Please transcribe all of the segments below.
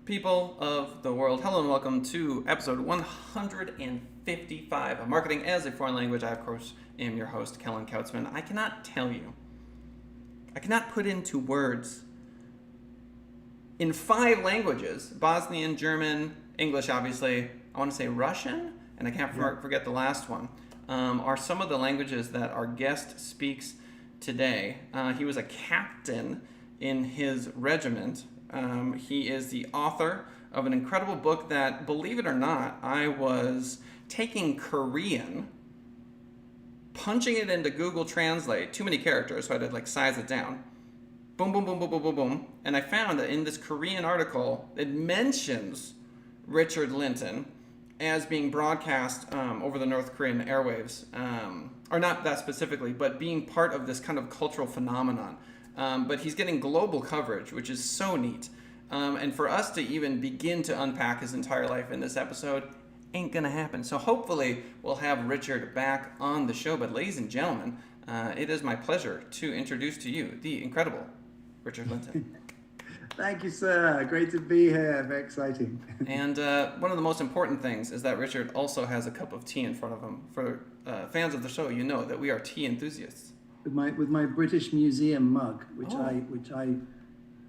People of the world, hello and welcome to episode 155 of Marketing as a Foreign Language. I, of course, am your host, Kellen Kautzman. I cannot put into words in 5 languages, Bosnian, German, English, obviously, I want to say Russian, and I can't forget the last one, are some of the languages that our guest speaks today. He was a captain in his regiment. He is the author of an incredible book that, believe it or not, I was taking Korean, punching it into Google Translate, too many characters, so I had to size it down. Boom, boom, boom, boom, boom, boom, boom. And I found that in this Korean article, it mentions Richard Lyntton as being broadcast over the North Korean airwaves, or not that specifically, but being part of this kind of cultural phenomenon. But he's getting global coverage, which is so neat. And for us to even begin to unpack his entire life in this episode ain't gonna happen. So hopefully we'll have Richard back on the show. But ladies and gentlemen, it is my pleasure to introduce to you the incredible Richard Lyntton. Thank you, sir. Great to be here. Very exciting. And one of the most important things is that Richard also has a cup of tea in front of him. For fans of the show, you know that we are tea enthusiasts. With my British Museum mug, which I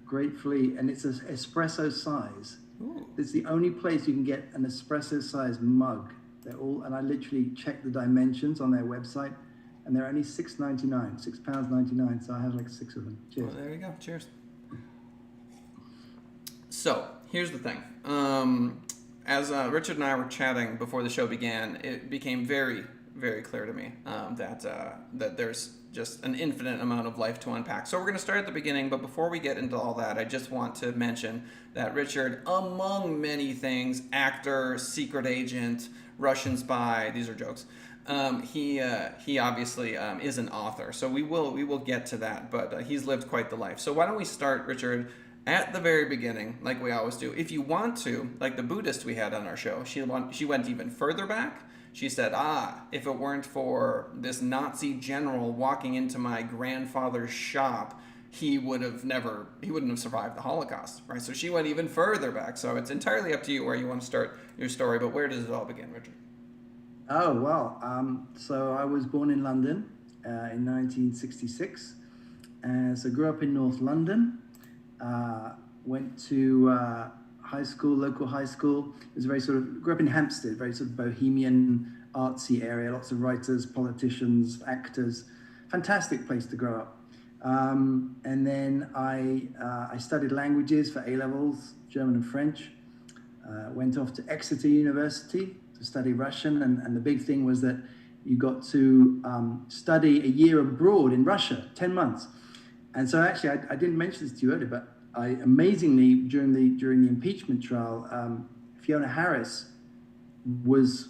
gratefully, and it's an espresso size. Ooh. It's the only place you can get an espresso size mug. And I literally checked the dimensions on their website, and they're only £6.99. So I have 6 of them. Cheers. Well, there you go. Cheers. So here's the thing. As Richard and I were chatting before the show began, it became very, very clear to me that there's just an infinite amount of life to unpack. So we're going to start at the beginning, but before we get into all that, I just want to mention that Richard, among many things, actor, secret agent, Russian spy, these are jokes, he obviously is an author. So we will get to that, but he's lived quite the life. So why don't we start, Richard, at the very beginning, like we always do. If you want to, like the Buddhist we had on our show, she went even further back. She said, if it weren't for this Nazi general walking into my grandfather's shop, he wouldn't have survived the Holocaust, right? So she went even further back. So it's entirely up to you where you want to start your story, but where does it all begin, Richard? Oh, well, so I was born in London in 1966. So grew up in North London, went to local high school. It was grew up in Hampstead, very sort of bohemian, artsy area, lots of writers, politicians, actors, fantastic place to grow up. And then I studied languages for A-levels, German and French, went off to Exeter University to study Russian. And the big thing was that you got to study a year abroad in Russia, 10 months. And so actually, I didn't mention this to you earlier, but amazingly, during the impeachment trial, Fiona Harris was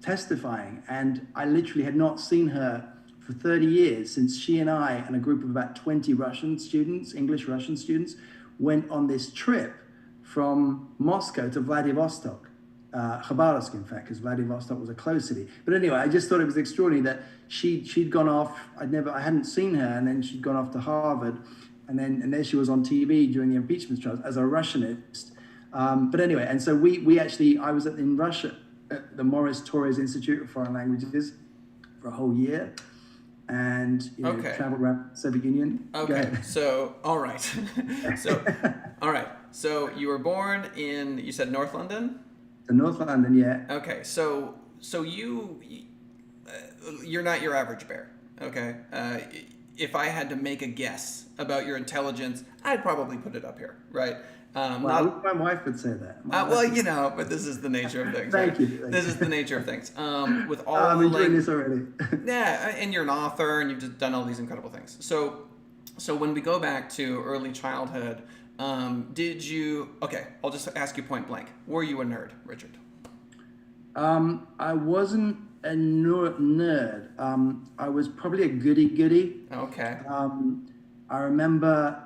testifying, and I literally had not seen her for 30 years since she and I and a group of about 20 English Russian students, went on this trip from Moscow to Vladivostok, Khabarovsk, in fact, because Vladivostok was a closed city. But anyway, I just thought it was extraordinary that she'd gone off. I hadn't seen her, and then she'd gone off to Harvard. And there she was on TV during the impeachment trials as a Russianist. But anyway, and so I was in Russia at the Morris Torres Institute of Foreign Languages for a whole year, and traveled around the Soviet Union. Okay, so all right, so you were born in, you said North London? North London, yeah. Okay, so you're not your average bear. Okay. If I had to make a guess about your intelligence, I'd probably put it up here, right? My wife would say that. But this is the nature of things. Thank right? you. This is the nature of things. With all I'm enjoying this already. Yeah, and you're an author, and you've just done all these incredible things. So when we go back to early childhood, I'll just ask you point blank. Were you a nerd, Richard? I wasn't a nerd. I was probably a goody. Okay. I remember.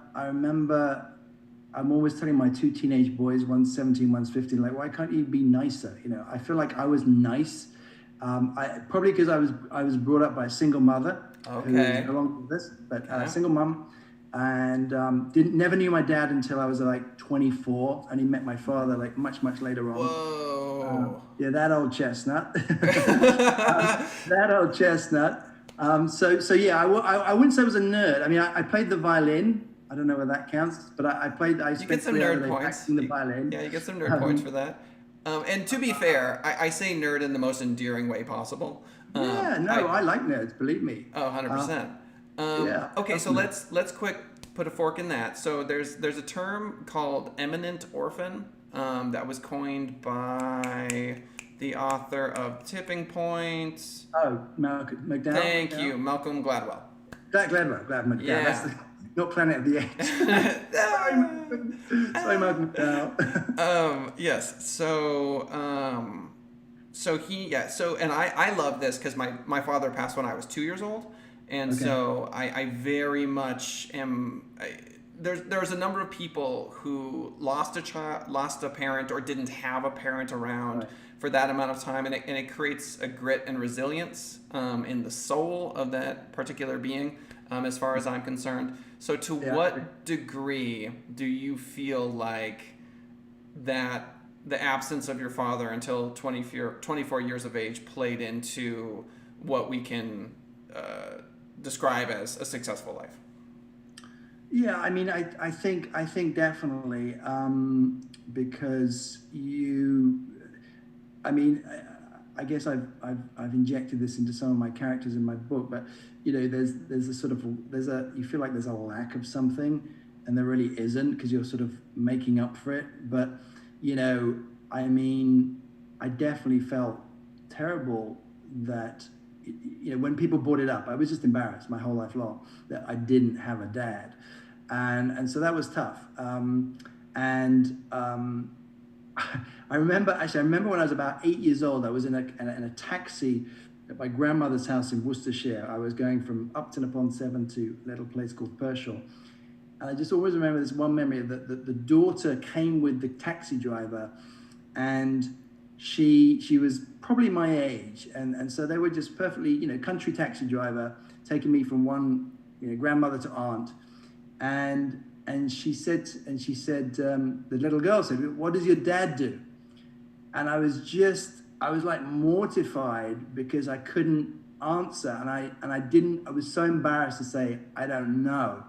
I'm always telling my 2 teenage boys, one's 17, one's 15, why can't you be nicer? I feel like I was nice. Probably because I was brought up by a single mother. Okay. Who is no longer with us, but a single mum. and didn't never knew my dad until I was like 24, and he met my father like much later on. Whoa. Yeah, that old chestnut. That old chestnut. So yeah, I wouldn't say I was a nerd. I mean, I played the violin. I don't know whether that counts, but I You get spent some 3 hours a nerd day points. practicing the violin. Yeah, you get some nerd points Um, for that. And to be fair, I say nerd in the most endearing way possible. yeah, no, I I like nerds, believe me. Oh, 100%. Yeah, Okay, so definitely. let's quick put a fork in that. So there's a term called eminent orphan that was coined by the author of Tipping Point. Oh, Malcolm McDowell, Thank McDowell. you, Malcolm Gladwell. Glad McDowell. That's Yeah. not Planet of the Apes. Sorry, Malcolm. Sorry, Malcolm McDowell. Yes. So he, yeah. So, and I love this because my father passed when I was 2 years old, and Okay. so I very much am. There's a number of people who lost a child, lost a parent, or didn't have a parent around Right. for that amount of time, and it creates a grit and resilience in the soul of that particular being, as far as I'm concerned. So, to Yeah, I agree. what degree do you feel like that the absence of your father until 24 years of age played into what we can describe as a successful life? Yeah, I mean, I think definitely because I mean, I guess I've injected this into some of my characters in my book, but there's a sort of you feel like there's a lack of something, and there really isn't because you're sort of making up for it. But I mean, I definitely felt terrible that when people brought it up, I was just embarrassed my whole life long that I didn't have a dad, and so that was tough. And I remember when I was about 8 years old, I was in a taxi at my grandmother's house in Worcestershire. I was going from Upton upon Severn to a little place called Pershore. And I just always remember this one memory that the daughter came with the taxi driver, and she was probably my age, and so they were just perfectly, country taxi driver taking me from one, grandmother to aunt, and she said the little girl said, "What does your dad do?" And I was like mortified because I couldn't answer, I was so embarrassed to say I don't know,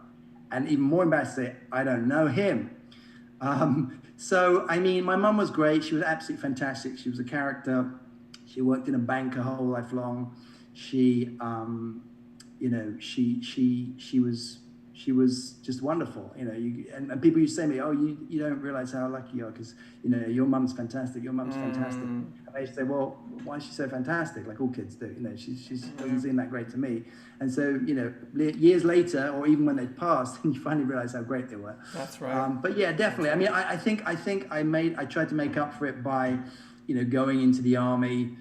and even more embarrassed to say I don't know him. So I mean, my mum was great. She was absolutely fantastic. She was a character. She worked in a bank her whole life long. She she was just wonderful. And people used to say to me, "Oh, you don't realize how lucky you are because your mum's fantastic. Your mum's fantastic." Mm, And I used to say, "Well, why is she so fantastic? Like all kids do. She doesn't seem that great to me." And so years later, or even when they'd passed, you finally realize how great they were. that's right. But yeah, definitely. I mean, I think I tried to make up for it by going into the army,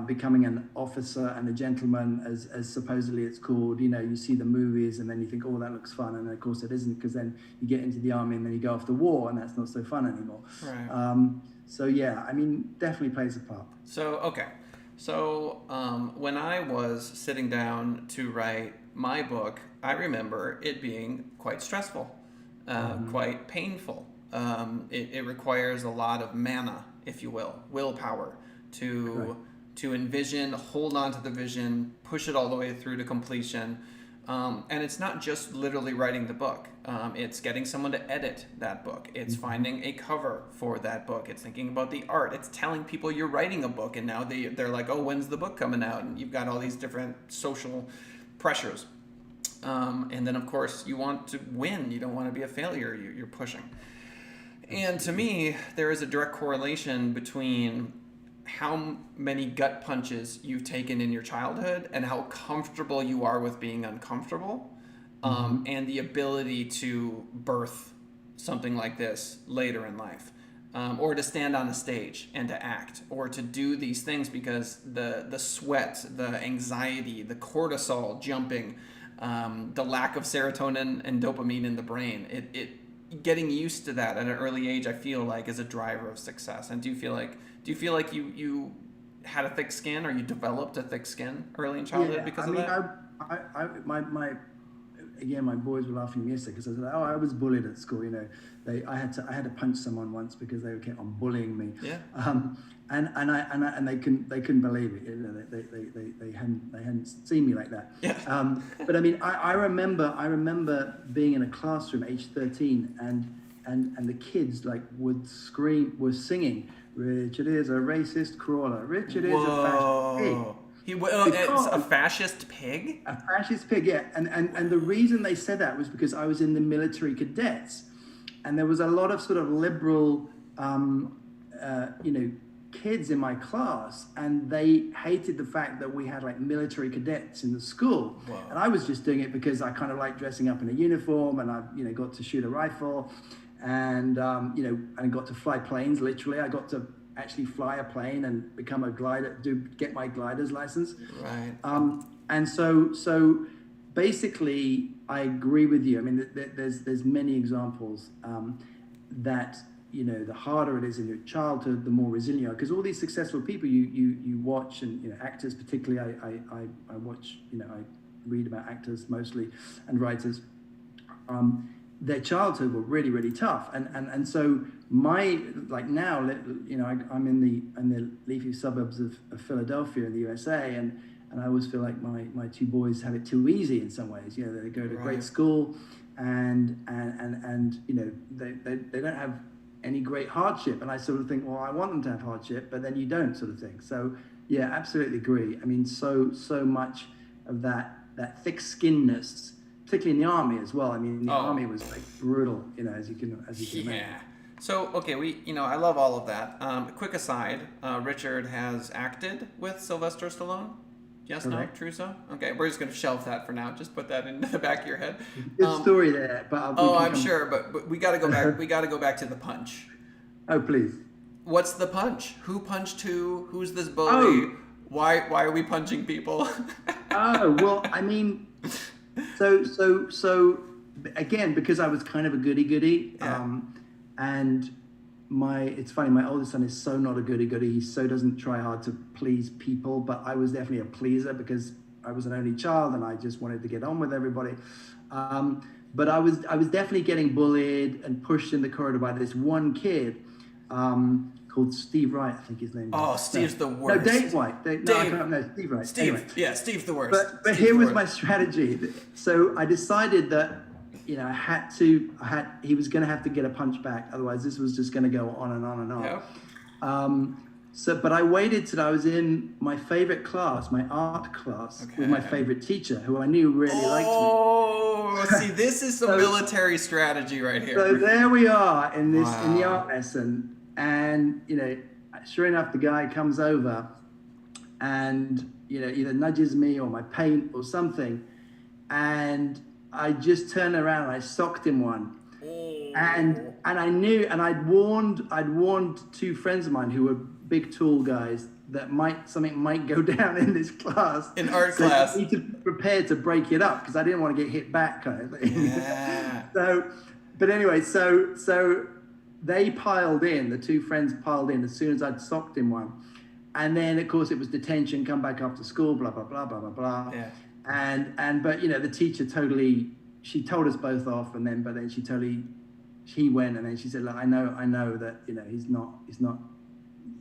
becoming an officer and a gentleman, as supposedly it's called. You see the movies and then you think, oh, that looks fun, and then of course it isn't, because then you get into the army and then you go off to war, and that's not so fun anymore. Right. So yeah, I mean, definitely plays a part. So, okay. So, when I was sitting down to write my book, I remember it being quite stressful, quite painful. It requires a lot of mana, if you will, willpower Correct. to envision, hold on to the vision, push it all the way through to completion. And it's not just literally writing the book. It's getting someone to edit that book. It's finding a cover for that book. It's thinking about the art. It's telling people you're writing a book, and now they're like, oh, when's the book coming out? And you've got all these different social pressures. And then, of course, you want to win. You don't want to be a failure. You're pushing. And to me, there is a direct correlation between how many gut punches you've taken in your childhood and how comfortable you are with being uncomfortable, and the ability to birth something like this later in life, or to stand on a stage and to act, or to do these things because the sweat, the anxiety, the cortisol jumping, the lack of serotonin and dopamine in the brain, it getting used to that at an early age, I feel like, is a driver of success. And do you feel like you had a thick skin, or you developed a thick skin early in childhood Yeah, because I of mean, that? I my again, my boys were laughing at me yesterday because I said, "Oh, I was bullied at school." You know, I had to punch someone once because they kept on bullying me. Yeah. And they couldn't believe it. You know, they hadn't seen me like that. Yeah. But I mean, I remember being in a classroom, age 13, and the kids like were singing, "Richard is a racist crawler. Richard is a fascist pig." It's a fascist pig? A fascist pig, yeah. And the reason they said that was because I was in the military cadets, and there was a lot of sort of liberal, kids in my class, and they hated the fact that we had like military cadets in the school. Wow. And I was just doing it because I kind of like dressing up in a uniform, and I got to shoot a rifle, and and got to fly planes. Literally, I got to actually fly a plane and become a glider, get my glider's license. Right. And so basically, I agree with you. I mean, there's many examples that the harder it is in your childhood, the more resilient you are. Because all these successful people you watch, and actors particularly, I watch, I read about actors mostly and writers. Their childhood were really, really tough, and so now, I'm in the leafy suburbs of Philadelphia in the USA, and I always feel like my two boys have it too easy in some ways. They go to great school, and they don't have any great hardship, and I sort of think, well, I want them to have hardship, but then you don't, sort of thing. So yeah, absolutely agree. I mean, so much of that thick-skinnedness, particularly in the army as well. I mean, the army was like brutal, as you can imagine. Yeah. So, okay, I love all of that. Quick aside, Richard has acted with Sylvester Stallone. Yes, Correct. No, true so? Okay, we're just going to shelve that for now. Just put that in the back of your head. Good story there, but I'm sure, but we got to go back. We got to go back to the punch. Oh, please. What's the punch? Who punched who? Who's this bully? Oh. Why are we punching people? Oh, well, I mean, so again, because I was kind of a goody-goody, and it's funny, my oldest son is so not a goody-goody. He so doesn't try hard to please people, but I was definitely a pleaser because I was an only child and I just wanted to get on with everybody. But I was definitely getting bullied and pushed in the corridor by this one kid called Steve Wright, I think his name is. Oh, Steve's the worst. No, Dave White. Steve Wright. Steve, anyway. Yeah, Steve's the worst. But here was my strategy. So I decided that he was going to have to get a punch back, otherwise this was just going to go on and on and on. Yeah. But I waited till I was in my favorite class, my art class, with my favorite teacher, who I knew really liked me. Oh, see, this is some military strategy right here. So there we are in the art lesson, and sure enough, the guy comes over, and either nudges me or my paint or something, and I just turned around and I socked him one. Oh. And I knew, and I'd warned two friends of mine who were big tall guys that something might go down in this class. In art class. I need to prepare to break it up because I didn't want to get hit back, kind of thing. Yeah. But anyway, so they piled in, the two friends piled in as soon as I'd socked him one. And then of course it was detention, come back after school, blah, blah, blah, blah, blah, blah. Yeah. But the teacher she told us both off, but then she went and then she said, look, I know that he's not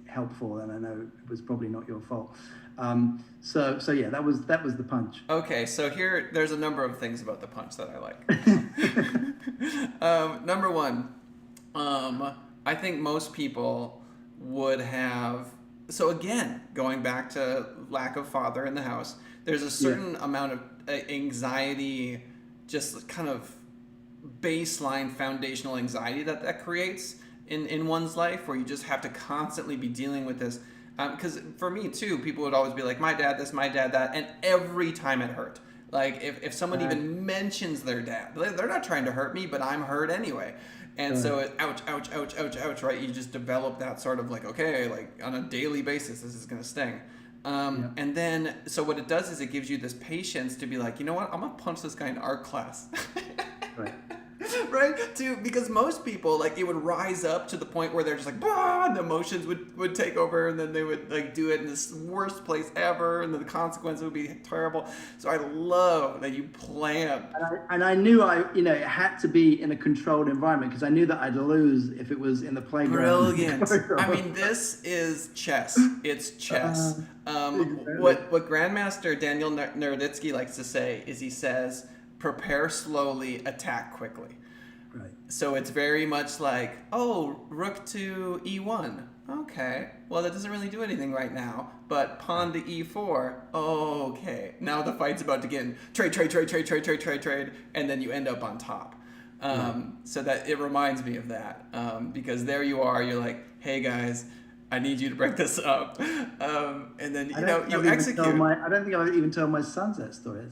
helpful, and I know it was probably not your fault. So yeah, that was the punch. Okay, so there's a number of things about the punch that I like. Number one, I think most people would have. So again, going back to lack of father in the house, there's a certain amount of anxiety, just kind of baseline foundational anxiety that creates in one's life, where you just have to constantly be dealing with this. Because for me too, people would always be like, my dad this, my dad that, and every time it hurt. Like if someone even mentions their dad, they're not trying to hurt me, but I'm hurt anyway. And so ouch, ouch, ouch, ouch, ouch, right? You just develop that sort of like, okay, like on a daily basis, this is going to sting. And then, so what it does is it gives you this patience to be like, you know what? I'm going to punch this guy in art class. Right. right? Because most people, like, it would rise up to the point where they're just like, bah, and the emotions would take over, and then they would like do it in this worst place ever, and then the consequences would be terrible. So I love that you planned. And I knew it had to be in a controlled environment because I knew that I'd lose if it was in the playground. Brilliant. I mean, this is chess. It's chess. What Grandmaster Daniel Naroditsky likes to say is he says, prepare slowly, attack quickly. Right. So it's very much like, oh, rook to e1. Okay. Well, that doesn't really do anything right now. But pawn to e4. Okay. Now the fight's about to begin. Trade. And then you end up on top. So that it reminds me of that. Because there you are. You're like, hey, guys, I need you to break this up. And then, you execute. I don't think I've even told my sons that story.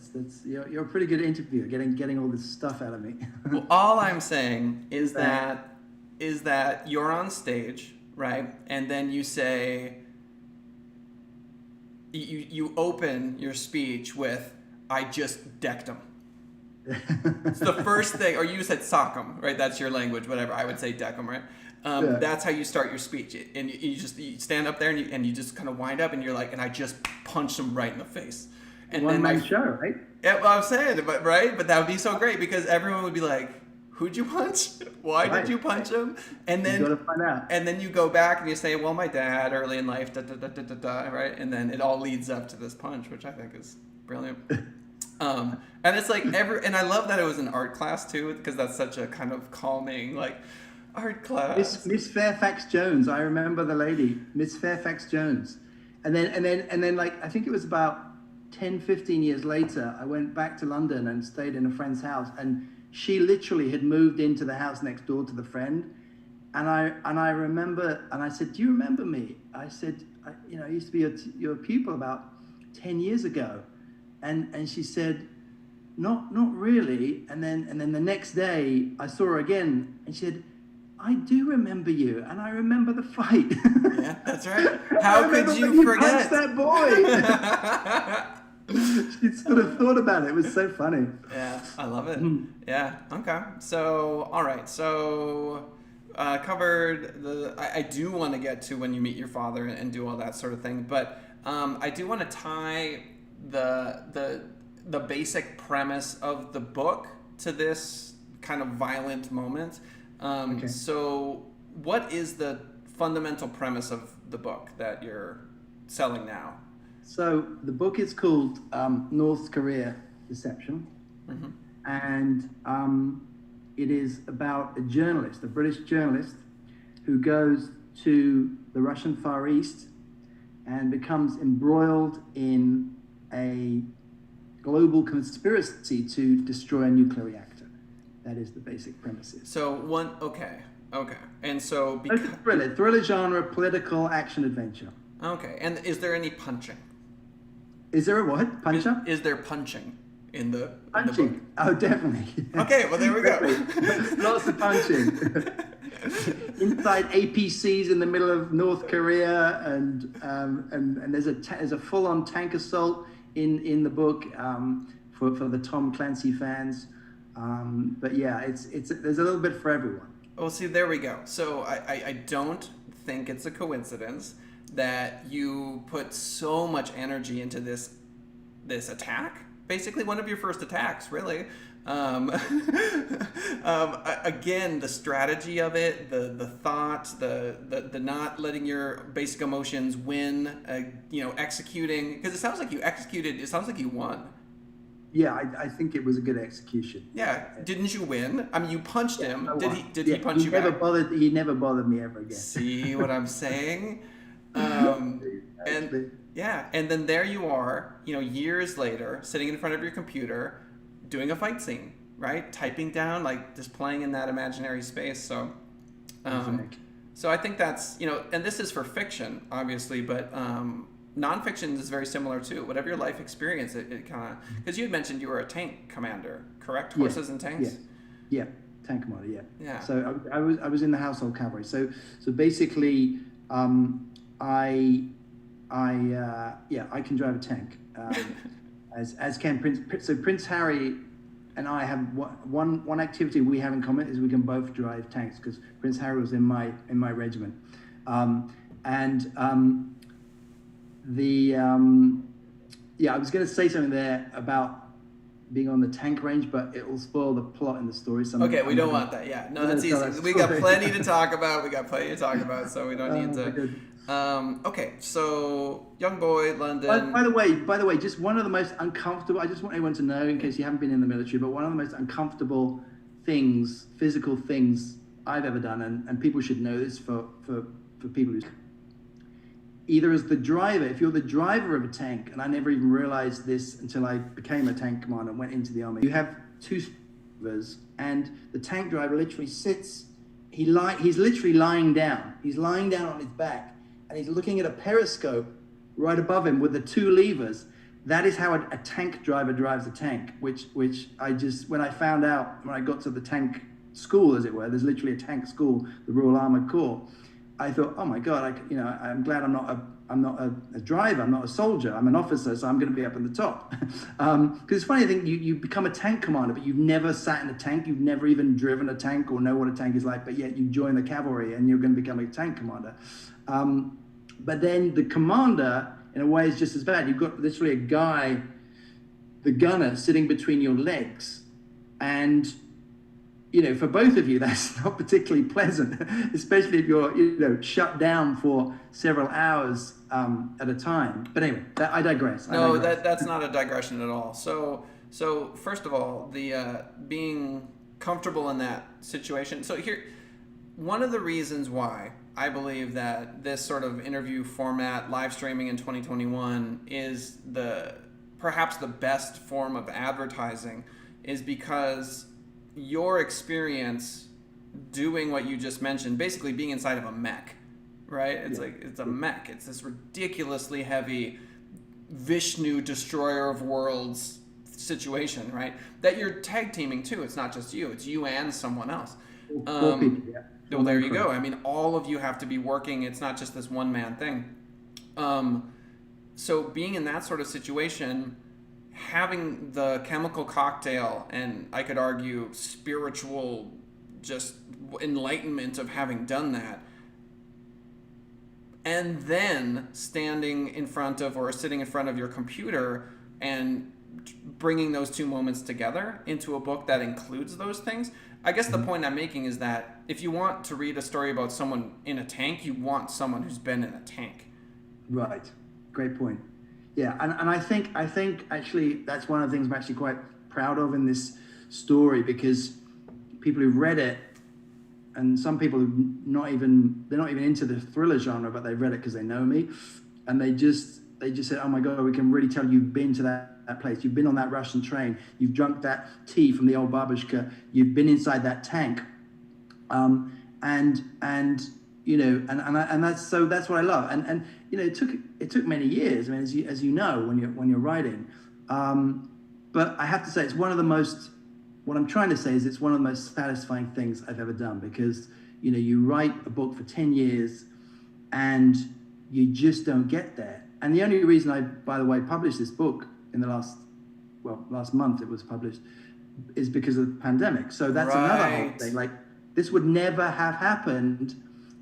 You're a pretty good interviewer, getting all this stuff out of me. Well, all I'm saying is that you're on stage, right? And then you say, you open your speech with, I just decked him. It's the first thing, or you said sock him, right? That's your language, whatever. I would say deck him, right? That's how you start your speech. And you stand up there and you just kind of wind up and you're like, and I just punched him right in the face. And One man show, right? Yeah, well, I'm saying, right? But that would be so great because everyone would be like, who'd you punch? Why did you punch him? And then you gotta find out. And then you go back and you say, well, my dad early in life, right? And then it all leads up to this punch, which I think is brilliant. And it's like and I love that it was an art class too, because that's such a kind of calming, like, art class. Miss Fairfax Jones, I remember the lady, Miss Fairfax Jones. And then like, I think it was about 10, 15 years later, I went back to London and stayed in a friend's house, and she literally had moved into the house next door to the friend. And I remember, and I said, do you remember me? I said, I used to be your pupil about 10 years ago. And she said, not really. And then the next day I saw her again and she said, I do remember you, and I remember the fight. Yeah, that's right. How could you forget that boy? She sort of thought about it. It was so funny. Yeah, I love it. Yeah. Okay. So, all right. So, covered I do want to get to when you meet your father and do all that sort of thing, but I do want to tie the basic premise of the book to this kind of violent moment. Okay. So what is the fundamental premise of the book that you're selling now? So the book is called North Korea Deception. Mm-hmm. And it is about a British journalist, who goes to the Russian Far East and becomes embroiled in a global conspiracy to destroy a nuclear reactor. That is the basic premises. So okay. And so thriller genre, political action adventure. Okay. And is there any punching? Is there a what? Puncher? Is there punching in the punching? In the book? Oh, definitely. Okay, well there we go. Lots of punching. Inside APCs in the middle of North Korea, and there's a full-on tank assault in the book for the Tom Clancy fans. But yeah, it's there's a little bit for everyone. Well, see, there we go. So I don't think it's a coincidence that you put so much energy into this attack. Basically, one of your first attacks, really. Again, the strategy of it, the thought, the not letting your basic emotions win. Executing, because it sounds like you executed. It sounds like you won. Yeah, I think it was a good execution. Yeah, didn't you win? I mean, you punched him. Did he punch you back? He never bothered me ever again. See what I'm saying? And then there you are, years later, sitting in front of your computer, doing a fight scene, right? Typing down, like just playing in that imaginary space. So, so I think that's and this is for fiction, obviously, but nonfiction is very similar too. Whatever your life experience, it kind of, because you had mentioned you were a tank commander, correct? Horses and tanks. Yeah, tank commander. Yeah. So I was in the household cavalry. So basically, I can drive a tank. As can Prince Harry and I have one activity we have in common is we can both drive tanks, because Prince Harry was in my regiment. Yeah, I was going to say something there about being on the tank range, but it will spoil the plot in the story. So Okay, we don't want that. Yeah, no, that's easy. We got plenty to talk about. So we don't need to. Okay, so young boy, London. By the way, just one of the most uncomfortable. I just want everyone to know, in case you haven't been in the military, but one of the most uncomfortable things, physical things I've ever done, and people should know this for people who. Either as the driver, if you're the driver of a tank, and I never even realized this until I became a tank commander and went into the army, you have two drivers, and the tank driver literally sits, he's literally lying down. He's lying down on his back, and he's looking at a periscope right above him with the two levers. That is how a tank driver drives a tank, which I just, when I found out, when I got to the tank school, as it were, there's literally a tank school, the Royal Armoured Corps, I thought, oh my God, I'm glad I'm not a driver, I'm not a soldier, I'm an officer, so I'm going to be up in the top. Because it's funny, I think you become a tank commander, but you've never sat in a tank, you've never even driven a tank or know what a tank is like, but yet you join the cavalry and you're going to become a tank commander. But then the commander, in a way, is just as bad. You've got literally a guy, the gunner, sitting between your legs, and for both of you, that's not particularly pleasant, especially if you're shut down for several hours at a time. But anyway, I digress. No, that's not a digression at all. So first of all, the being comfortable in that situation. So here, one of the reasons why I believe that this sort of interview format, live streaming in 2021, is perhaps the best form of advertising, is because your experience doing what you just mentioned, basically being inside of a mech, right? It's a mech. It's this ridiculously heavy Vishnu destroyer of worlds situation, right? That you're tag teaming too. It's not just you. It's you and someone else. Four people, yeah. Well, there you go. I mean, all of you have to be working. It's not just this one man thing. So being in that sort of situation, having the chemical cocktail, and I could argue spiritual just enlightenment of having done that, and then standing in front of or sitting in front of your computer and bringing those two moments together into a book that includes those things. I guess the point I'm making is that if you want to read a story about someone in a tank, you want someone who's been in a tank. Right. Great point. Yeah, and I think actually that's one of the things I'm actually quite proud of in this story, because people who've read it, and some people who they're not even into the thriller genre, but they've read it because they know me, and they just said, oh my God, we can really tell you've been to that place, you've been on that Russian train, you've drunk that tea from the old babushka, you've been inside that tank, and that's what I love, and it took many years. I mean, as you know, when you're writing, but I have to say it's one of the most. What I'm trying to say is it's one of the most satisfying things I've ever done, because you write a book for 10 years, and you just don't get there. And the only reason I, by the way, published this book in the last month it was published, is because of the pandemic. So that's another whole thing. Like, this would never have happened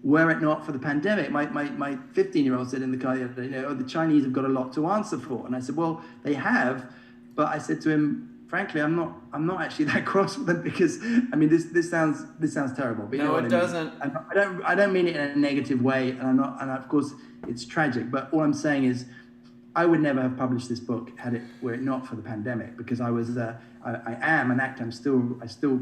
were it not for the pandemic. My 15-year-old said in the car the other day, the Chinese have got a lot to answer for. And I said, well, they have. But I said to him, frankly, I'm not actually that cross with them, because I mean this sounds terrible. But no, it doesn't. I don't mean it in a negative way, and of course it's tragic. But all I'm saying is, I would never have published this book were it not for the pandemic, because I am an actor. I still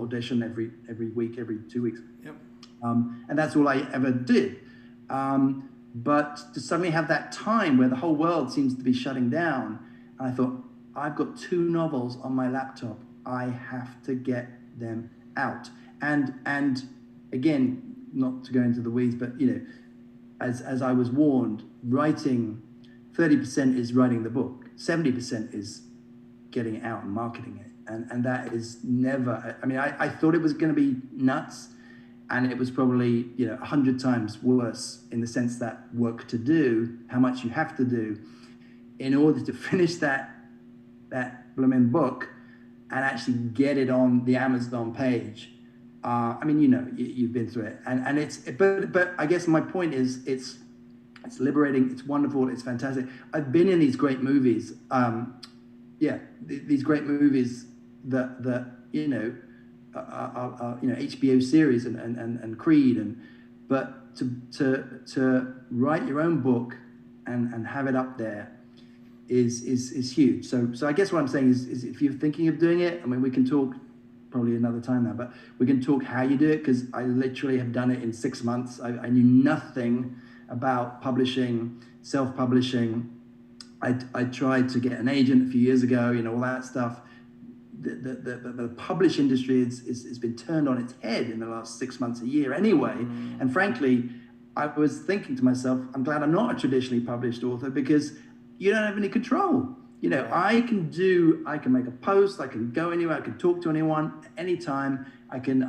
audition every week, every 2 weeks. Yep. And that's all I ever did. But to suddenly have that time where the whole world seems to be shutting down, and I thought, I've got 2 novels on my laptop. I have to get them out. And again, not to go into the weeds, but as I was warned, writing 30% is writing the book, 70% is getting it out and marketing it. And that is never. I mean, I thought it was going to be nuts, and it was probably 100 times worse, in the sense that work to do, how much you have to do in order to finish that blooming book, and actually get it on the Amazon page. I mean, you've been through it, and but I guess my point is it's liberating, it's wonderful, it's fantastic. I've been in these great movies, these great movies that HBO series and Creed, but to write your own book and have it up there is huge. So I guess what I'm saying is if you're thinking of doing it, I mean, we can talk probably another time now, but we can talk how you do it, because I literally have done it in 6 months. I knew nothing about publishing, self-publishing. I tried to get an agent a few years ago, all that stuff. The publish industry has been turned on its head in the last 6 months, a year anyway. And frankly, I was thinking to myself, I'm glad I'm not a traditionally published author, because you don't have any control. I can make a post, I can go anywhere, I can talk to anyone anytime. I can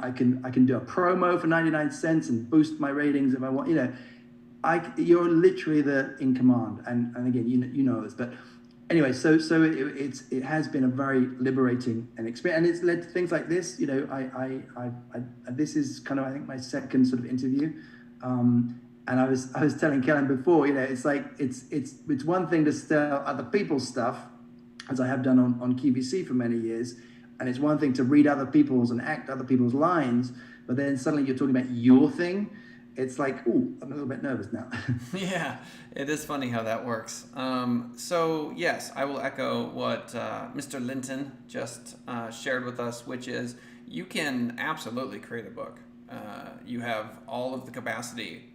do a promo for 99 cents and boost my ratings if I want. You're literally in command. And again, you know this, but anyway, so it has been a very liberating experience, and it's led to things like this. This is kind of, I think, my second sort of interview. And I was telling Kellen before, it's like it's one thing to sell other people's stuff, as I have done on QVC for many years, and it's one thing to read other people's and act other people's lines, but then suddenly you're talking about your thing. It's like, ooh, I'm a little bit nervous now. Yeah, it is funny how that works. So yes, I will echo what Mr. Lyntton just shared with us, which is you can absolutely create a book. You have all of the capacity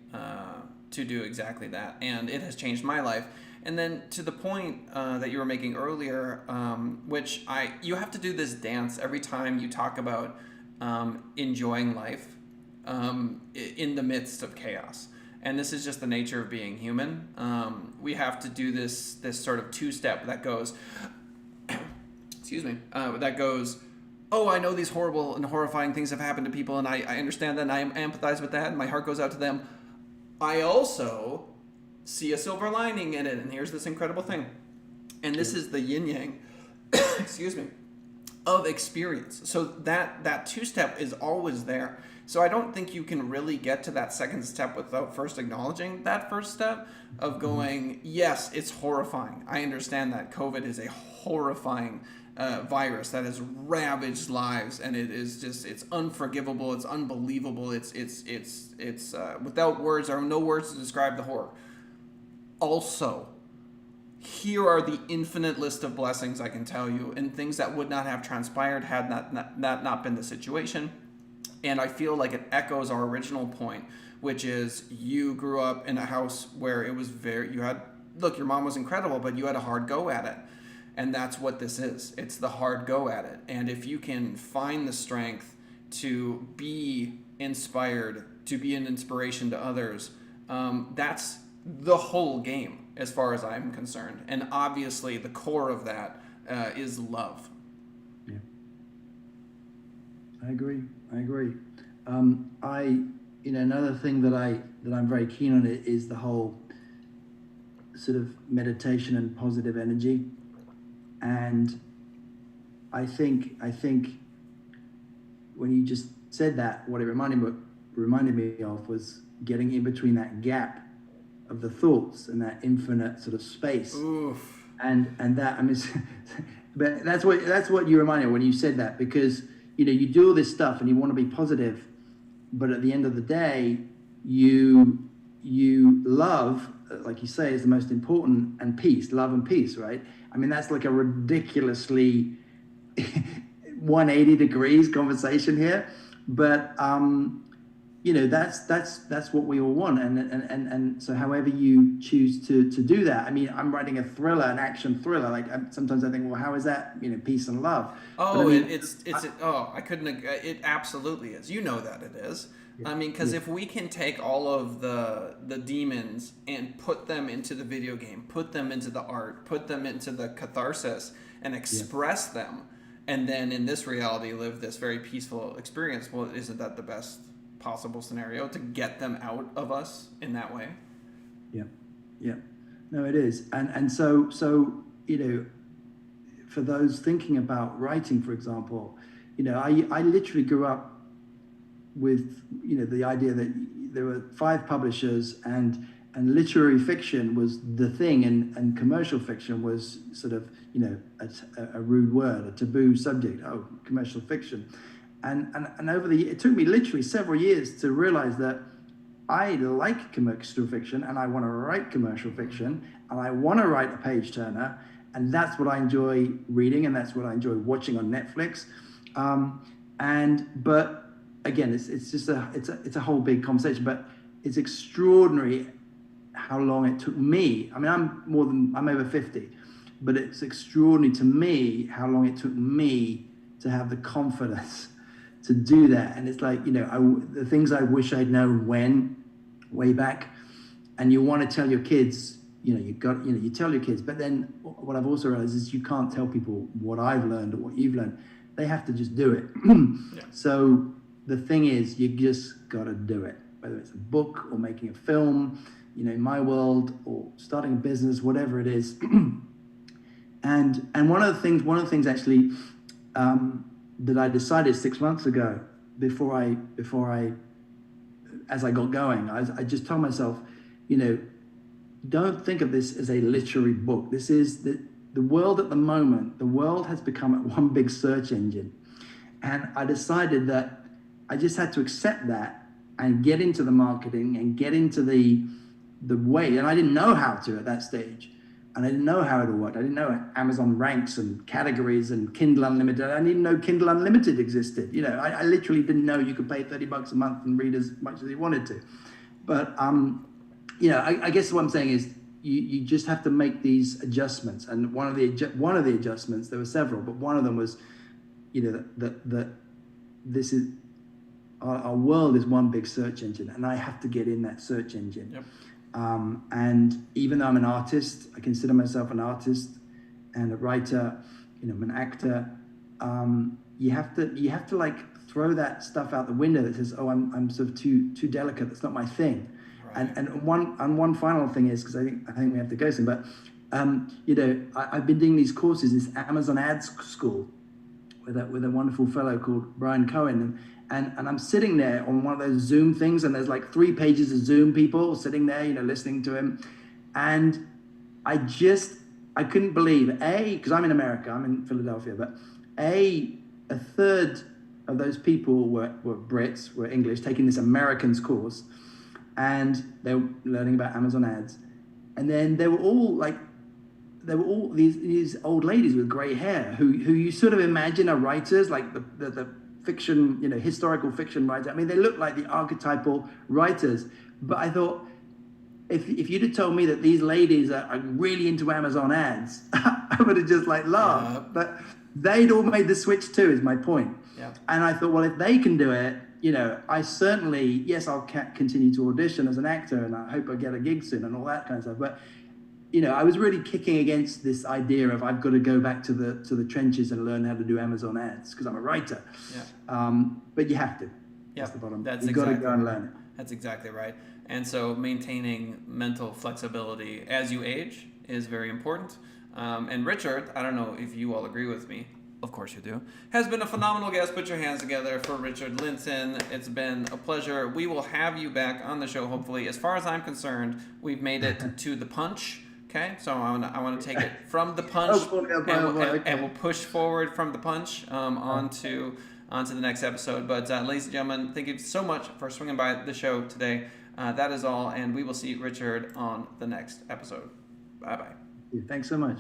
to do exactly that, and it has changed my life. And then to the point that you were making earlier, which you have to do this dance every time you talk about enjoying life in the midst of chaos. And this is just the nature of being human. We have to do this sort of two-step that goes, excuse me, that goes, oh, I know these horrible and horrifying things have happened to people, and I understand that, and I empathize with that, and my heart goes out to them. I also see a silver lining in it, and here's this incredible thing. And this is the yin-yang, excuse me, of experience. So that two-step is always there. So I don't think you can really get to that second step without first acknowledging that first step of going, yes, it's horrifying. I understand that COVID is a horrifying virus that has ravaged lives, and it is just, it's unforgivable, it's unbelievable, it's without words, or no words to describe the horror. Also, here are the infinite list of blessings I can tell you, and things that would not have transpired had that not been the situation. And I feel like it echoes our original point, which is you grew up in a house where it was your mom was incredible, but you had a hard go at it. And that's what this is. It's the hard go at it. And if you can find the strength to be inspired, to be an inspiration to others, that's the whole game as far as I'm concerned. And obviously the core of that is love. Yeah. I agree. Another thing that I'm very keen on is the whole sort of meditation and positive energy. And I think when you just said that, what it reminded me of was getting in between that gap of the thoughts and that infinite sort of space. Oof. And that, I mean, but that's what you reminded me when you said that, because you do all this stuff and you want to be positive, but at the end of the day, you love, like you say, is the most important, and love and peace, right? I mean, that's like a ridiculously 180 degrees conversation here, but that's what we all want, and so however you choose to do that. I mean, I'm writing a thriller, an action thriller. Like sometimes I think, well, how is that peace and love? Oh, I mean, I couldn't. It absolutely is. You know that it is. Yeah. I mean, because if we can take all of the demons and put them into the video game, put them into the art, put them into the catharsis, and express them, and then in this reality live this very peaceful experience, well, isn't that the best possible scenario to get them out of us in that way? Yeah. No, it is. And so for those thinking about writing, for example, I literally grew up with, the idea that there were 5 publishers and literary fiction was the thing, and commercial fiction was sort of, a rude word, a taboo subject. Oh, commercial fiction. And it took me literally several years to realize that I like commercial fiction and I want to write commercial fiction and I want to write a page turner, and that's what I enjoy reading and that's what I enjoy watching on Netflix. But again, it's a whole big conversation, but it's extraordinary how long it took me. I mean, I'm over 50, but it's extraordinary to me how long it took me to have the confidence to do that. And it's like, the things I wish I'd known way back, and you want to tell your kids, you tell your kids, but then what I've also realized is you can't tell people what I've learned or what you've learned. They have to just do it. Yeah. So the thing is, you just got to do it, whether it's a book or making a film, in my world, or starting a business, whatever it is. And one of the things actually that I decided 6 months ago, before I as I got going, I just told myself, don't think of this as a literary book. This is the world at the moment. The world has become one big search engine, and I decided that I just had to accept that and get into the marketing and get into the way. And I didn't know how to at that stage. And I didn't know how it all worked. I didn't know Amazon ranks and categories and Kindle Unlimited. I didn't even know Kindle Unlimited existed. I literally didn't know you could pay $30 a month and read as much as you wanted to. But, I guess what I'm saying is you just have to make these adjustments. And one of the adjustments, there were several, but one of them was, that this is, our world is one big search engine, and I have to get in that search engine. Yep. And even though I'm an artist, I consider myself an artist and a writer, I'm an actor. You have to like throw that stuff out the window that says, oh, I'm sort of too delicate. That's not my thing. Right. And one final thing is, because I think we have to go soon, but I've been doing these courses, this Amazon Ads School, with a wonderful fellow called Brian Cohen. And I'm sitting there on one of those Zoom things, and there's like 3 pages of Zoom people sitting there, listening to him. And I couldn't believe, because I'm in America, I'm in Philadelphia, but a third of those people were Brits, were English, taking this Americans course, and they were learning about Amazon ads. And then they were all these old ladies with gray hair who you sort of imagine are writers, like the fiction, historical fiction writer. I mean, they look like the archetypal writers. But I thought, if you'd have told me that these ladies are really into Amazon ads, I would have just laughed. Yeah. But they'd all made the switch too, is my point. Yeah. And I thought, well, if they can do it, I certainly, yes, I'll continue to audition as an actor, and I hope I get a gig soon and all that kind of stuff. But I was really kicking against this idea of I've got to go back to the trenches and learn how to do Amazon ads because I'm a writer. Yeah. But you have to. Yeah. That's the bottom. You've got to go and learn it. That's exactly right. And so maintaining mental flexibility as you age is very important. And Richard, I don't know if you all agree with me. Of course you do. Has been a phenomenal guest. Put your hands together for Richard Lyntton. It's been a pleasure. We will have you back on the show, hopefully. As far as I'm concerned, we've made it to the punch. Okay, so I want to take it from the punch, and we'll push forward from the punch onto the next episode. But ladies and gentlemen, thank you so much for swinging by the show today. That is all, and we will see Richard on the next episode. Bye-bye. Thanks so much.